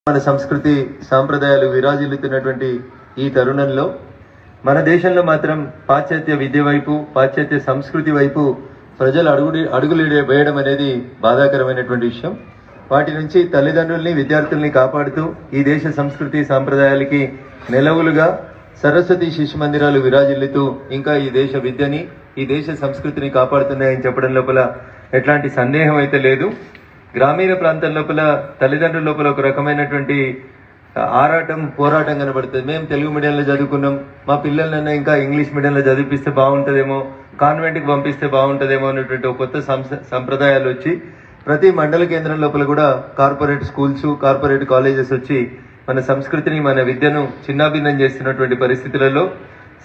మన సంస్కృతి సాంప్రదాయాలు విరాజిల్లుతున్నటువంటి ఈ తరుణంలో మన దేశంలో మాత్రం పాశ్చాత్య విద్య వైపు, పాశ్చాత్య సంస్కృతి వైపు ప్రజలు అడుగులు వేయడం అనేది బాధాకరమైనటువంటి విషయం. వాటి నుంచి తల్లిదండ్రుల్ని, విద్యార్థుల్ని కాపాడుతూ ఈ దేశ సంస్కృతి సాంప్రదాయాలకి నెలవులుగా సరస్వతి శిశు మందిరాలు విరాజిల్లుతూ ఇంకా ఈ దేశ విద్యని, ఈ దేశ సంస్కృతిని కాపాడుతున్నాయని చెప్పడం లోపల ఎట్లాంటి సందేహం అయితే లేదు. గ్రామీణ ప్రాంతం లోపల తల్లిదండ్రుల లోపల ఒక రకమైనటువంటి ఆరాటం, పోరాటం కనబడుతుంది. మేము తెలుగు మీడియంలో చదువుకున్నాం, మా పిల్లలన్నా ఇంకా ఇంగ్లీష్ మీడియంలో చదివిపిస్తే బాగుంటుందేమో, కాన్వెంట్కి పంపిస్తే బాగుంటుందేమో అనేటువంటి ఒక కొత్త సంప్రదాయాలు వచ్చి ప్రతి మండల కేంద్రం లోపల కూడా కార్పొరేట్ స్కూల్స్, కార్పొరేట్ కాలేజెస్ వచ్చి మన సంస్కృతిని, మన విద్యను చిన్నాభిన్నం చేస్తున్నటువంటి పరిస్థితులలో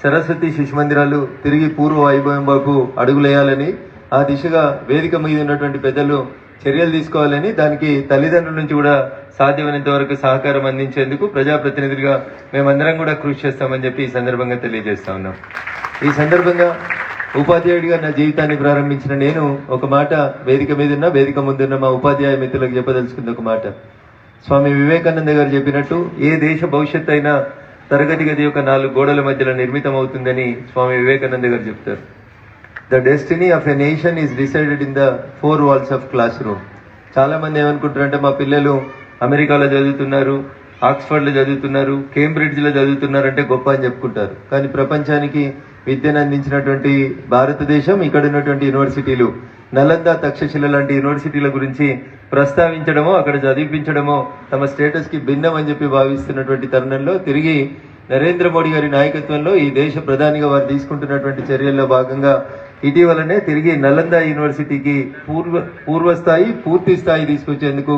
సరస్వతి శిశు మందిరాలు తిరిగి పూర్వ వైభవంకు అడుగులేయాలని, ఆ దిశగా వేదిక మీద ఉన్నటువంటి పెద్దలు చర్యలు తీసుకోవాలని, దానికి తల్లిదండ్రుల నుంచి కూడా సాధ్యమైనంత వరకు సహకారం అందించేందుకు ప్రజాప్రతినిధులుగా మేమందరం కూడా కృషి చేస్తామని చెప్పి ఈ సందర్భంగా తెలియజేస్తా ఉన్నాం. ఈ సందర్భంగా ఉపాధ్యాయుడిగా నా జీవితాన్ని ప్రారంభించిన నేను ఒక మాట వేదిక మీద వేదిక ముందున్న మా ఉపాధ్యాయ మిత్రులకు చెప్పదలుచుకుంది ఒక మాట. స్వామి వివేకానంద గారు చెప్పినట్టు ఏ దేశ భవిష్యత్ అయినా తరగతి గది యొక్క 4 గోడల మధ్యలో నిర్మితం అవుతుందని స్వామి వివేకానంద గారు చెప్తారు. The destiny of a nation is decided in the 4 walls of classroom. చాలా మంది ఏమనుకుంటారంటే మా పిల్లలు అమెరికాలో చదువుతున్నారు, ఆక్స్ఫర్డ్లో చదువుతున్నారు, కేంబ్రిడ్జ్లో చదువుతున్నారంటే గొప్ప అని చెప్పుకుంటారు. కానీ ప్రపంచానికి విద్యను అందించినటువంటి భారతదేశం, ఇక్కడ ఉన్నటువంటి యూనివర్సిటీలు, నలంద, తక్షశిల లాంటి యూనివర్సిటీల గురించి ప్రస్తావించడమో, అక్కడ చదివించడమో తమ స్టేటస్కి భిన్నం అని చెప్పి భావిస్తున్నటువంటి తరుణంలో తిరిగి నరేంద్ర మోడీ గారి నాయకత్వంలో ఈ దేశ ప్రధానిగా వారు తీసుకుంటున్నటువంటి చర్యల్లో భాగంగా ఇటీవలనే తిరిగి నలంద యూనివర్సిటీకి పూర్వస్థాయి, పూర్తి స్థాయి తీసుకొచ్చేందుకు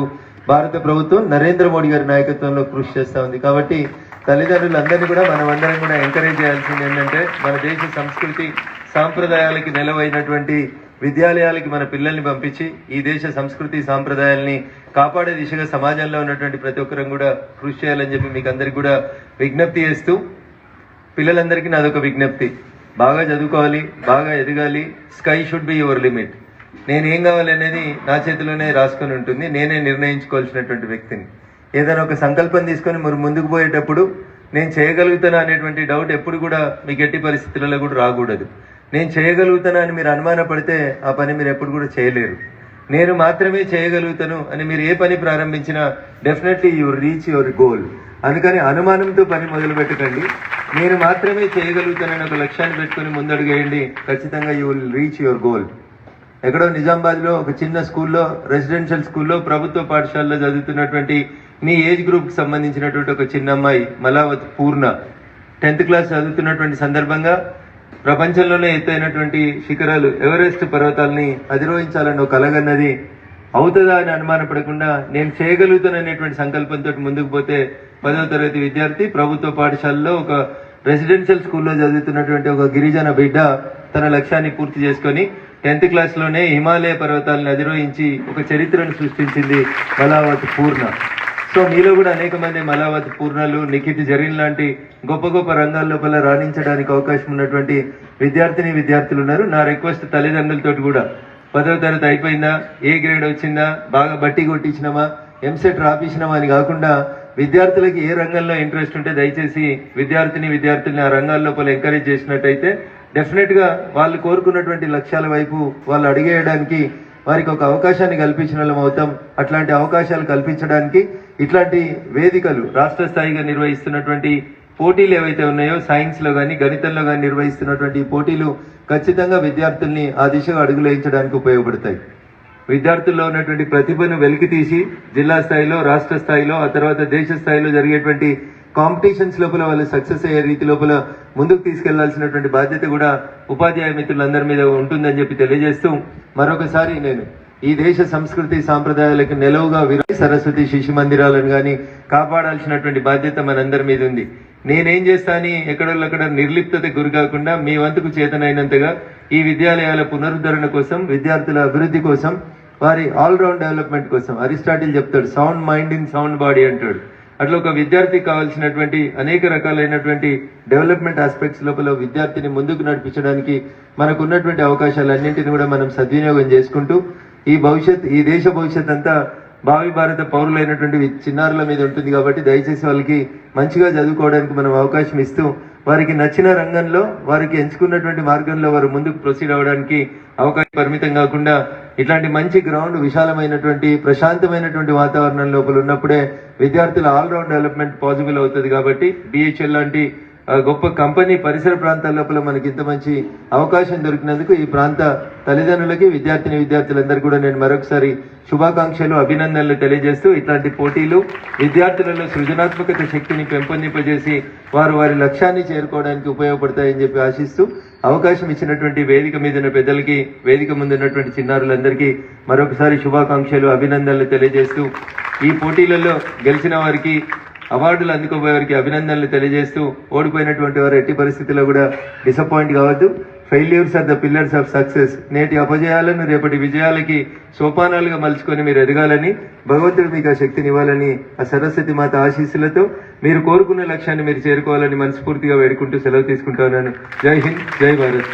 భారత ప్రభుత్వం నరేంద్ర మోడీ గారి నాయకత్వంలో కృషి చేస్తూ ఉంది. కాబట్టి తల్లిదండ్రులందరినీ కూడా మనమందరం కూడా ఎంకరేజ్ చేయాల్సింది ఏంటంటే, మన దేశ సంస్కృతి సాంప్రదాయాలకి నెలవైనటువంటి విద్యాలయాలకి మన పిల్లల్ని పంపించి ఈ దేశ సంస్కృతి సాంప్రదాయాల్ని కాపాడే దిశగా సమాజంలో ఉన్నటువంటి ప్రతి ఒక్కరం కూడా కృషి చేయాలని చెప్పి మీకు అందరికి కూడా విజ్ఞప్తి చేస్తూ, పిల్లలందరికీ నాదొక విజ్ఞప్తి: బాగా చదువుకోవాలి, బాగా ఎదగాలి. Sky should be your limit. నేనేం కావాలి అనేది నా చేతిలోనే రాసుకొని ఉంటుంది, నేనే నిర్ణయించుకోవాల్సినటువంటి వ్యక్తిని. ఏదైనా ఒక సంకల్పం తీసుకొని మీరు ముందుకు పోయేటప్పుడు నేను చేయగలుగుతానా అనేటువంటి డౌట్ ఎప్పుడు కూడా మీకు ఎట్టి పరిస్థితులలో కూడా రాకూడదు. నేను చేయగలుగుతానా అని మీరు అనుమానపడితే ఆ పని మీరు ఎప్పుడు కూడా చేయలేరు. నేను మాత్రమే చేయగలుగుతాను అని మీరు ఏ పని ప్రారంభించినా definitely you reach your goal. అందుకని అనుమానంతో పని మొదలు పెట్టకండి. నేను మాత్రమే చేయగలుగుతానని ఒక లక్ష్యాన్ని పెట్టుకుని ముందడుగేయండి, ఖచ్చితంగా you will reach your goal. ఎక్కడో నిజామాబాద్లో ఒక చిన్న స్కూల్లో, రెసిడెన్షియల్ స్కూల్లో, ప్రభుత్వ పాఠశాలలో చదువుతున్నటువంటి మీ ఏజ్ గ్రూప్కి సంబంధించినటువంటి ఒక చిన్న అమ్మాయి మలావత్ పూర్ణ 10th క్లాస్ చదువుతున్నటువంటి సందర్భంగా ప్రపంచంలోనే ఎత్తైనటువంటి శిఖరాలు ఎవరెస్ట్ పర్వతాలని అధిరోహించాలని ఒక కలగన్నది. అవుతుందా అని అనుమానపడకుండా నేను చేయగలుగుతాననేటువంటి సంకల్పంతో ముందుకు పోతే 10వ తరగతి విద్యార్థి ప్రభుత్వ పాఠశాలలో ఒక రెసిడెన్షియల్ స్కూల్లో చదువుతున్నటువంటి ఒక గిరిజన బిడ్డ తన లక్ష్యాన్ని పూర్తి చేసుకొని 10th క్లాస్లోనే హిమాలయ పర్వతాలను అధిరోహించి ఒక చరిత్రను సృష్టించింది మలావత్ పూర్ణ. సో మీలో కూడా అనేక మంది మలావత్ పూర్ణలు, నిఖిత్ జరీన్ లాంటి గొప్ప గొప్ప రంగాల లోపల రాణించడానికి అవకాశం ఉన్నటువంటి విద్యార్థులు ఉన్నారు. నా రిక్వెస్ట్ తల్లిదండ్రులతో కూడా, 10వ తరగతి అయిపోయిందా, ఏ గ్రేడ్ వచ్చిందా, బాగా బట్టి కొట్టించినామా, ఎంసెట్ రాపించినామా అని కాకుండా విద్యార్థులకి ఏ రంగంలో ఇంట్రెస్ట్ ఉంటే దయచేసి విద్యార్థుల్ని ఆ రంగాల లోపల ఎంకరేజ్ చేసినట్టయితే డెఫినెట్గా వాళ్ళు కోరుకున్నటువంటి లక్ష్యాల వైపు వాళ్ళు అడిగేయడానికి వారికి ఒక అవకాశాన్ని కల్పించిన వాళ్ళం అవుతాం. అట్లాంటి అవకాశాలు కల్పించడానికి ఇట్లాంటి వేదికలు, రాష్ట్ర స్థాయిగా నిర్వహిస్తున్నటువంటి పోటీలు ఏవైతే ఉన్నాయో, సైన్స్లో కానీ గణితంలో కానీ నిర్వహిస్తున్నటువంటి పోటీలు ఖచ్చితంగా విద్యార్థుల్ని ఆ దిశగా అడుగులేయించడానికి ఉపయోగపడతాయి. విద్యార్థుల్లో ఉన్నటువంటి ప్రతిభను వెలికి తీసి జిల్లా స్థాయిలో, రాష్ట్ర స్థాయిలో, ఆ తర్వాత దేశ స్థాయిలో జరిగేటువంటి కాంపిటీషన్స్ లోపల వాళ్ళు సక్సెస్ అయ్యే రీతి లోపల ముందుకు తీసుకెళ్లాల్సినటువంటి బాధ్యత కూడా ఉపాధ్యాయ మిత్రులందరి మీద ఉంటుందని చెప్పి తెలియజేస్తూ, మరొకసారి నేను ఈ దేశ సంస్కృతి సాంప్రదాయాలకు నెలవుగా సరస్వతి శిశు మందిరాలను కానీ కాపాడాల్సినటువంటి బాధ్యత మనందరి మీద ఉంది. నేనేం చేస్తాని ఎక్కడొక్కడ నిర్లిప్తత గురి కాకుండా మీ వంతుకు చేతనైనంతగా ఈ విద్యాలయాల పునరుద్ధరణ కోసం, విద్యార్థుల అభివృద్ధి కోసం, వారి ఆల్రౌండ్ డెవలప్మెంట్ కోసం, అరిస్టాటిల్ చెప్తాడు sound mind in sound body అంటాడు. అట్లా ఒక విద్యార్థికి కావాల్సినటువంటి అనేక రకాలైనటువంటి డెవలప్మెంట్ ఆస్పెక్ట్స్ లోపల విద్యార్థిని ముందుకు నడిపించడానికి మనకున్నటువంటి అవకాశాలన్నింటినీ కూడా మనం సద్వినియోగం చేసుకుంటూ ఈ దేశ భవిష్యత్ అంతా భావి భారత పౌరులైనటువంటి చిన్నారుల మీద ఉంటుంది కాబట్టి దయచేసి వాళ్ళకి మంచిగా చదువుకోవడానికి మనం అవకాశం ఇస్తూ వారికి నచ్చిన రంగంలో వారికి ఎంచుకున్నటువంటి మార్గంలో వారు ముందుకు ప్రొసీడ్ అవ్వడానికి అవకాశం పరిమితం కాకుండా ఇట్లాంటి మంచి గ్రౌండ్ విశాలమైనటువంటి ప్రశాంతమైనటువంటి వాతావరణం లోపల ఉన్నప్పుడే విద్యార్థుల ఆల్రౌండ్ డెవలప్మెంట్ పాసిబుల్ అవుతుంది కాబట్టి బిహెచ్ఎల్ లాంటి గొప్ప కంపెనీ పరిసర ప్రాంతాల లోపల మనకి ఇంత మంచి అవకాశం దొరికినందుకు ఈ ప్రాంత తల్లిదండ్రులకి విద్యార్థులందరూ కూడా నేను మరొకసారి శుభాకాంక్షలు అభినందనలు తెలియజేస్తూ ఇట్లాంటి పోటీలు విద్యార్థులలో సృజనాత్మకత శక్తిని పెంపొందింపజేసి వారి లక్ష్యాన్ని చేరుకోవడానికి ఉపయోగపడతాయని చెప్పి ఆశిస్తూ అవకాశం ఇచ్చినటువంటి వేదిక మీద ఉన్న పెద్దలకి వేదిక ముందున్నటువంటి చిన్నారులందరికీ మరొకసారి శుభాకాంక్షలు అభినందనలు తెలియజేస్తూ ఈ పోటీలలో గెలిచిన వారికి అవార్డులు అందుకోబోయేవారికి అభినందనలు తెలియజేస్తూ ఓడిపోయినటువంటి వారు ఎట్టి పరిస్థితుల్లో కూడా డిసప్పాయింట్ కావద్దు. Failures are the pillars of success. నేటి అపజయాలను రేపటి విజయాలకి సోపానాలుగా మలుచుకొని మీరు ఎదగాలని భగవంతుడు మీకు ఆ శక్తిని ఇవ్వాలని ఆ సరస్వతి మాత ఆశీస్సులతో మీరు కోరుకున్న లక్ష్యాన్ని మీరు చేరుకోవాలని మనస్ఫూర్తిగా వేడుకుంటూ సెలవు తీసుకుంటున్నాను. జై హింద్, జై భారత్.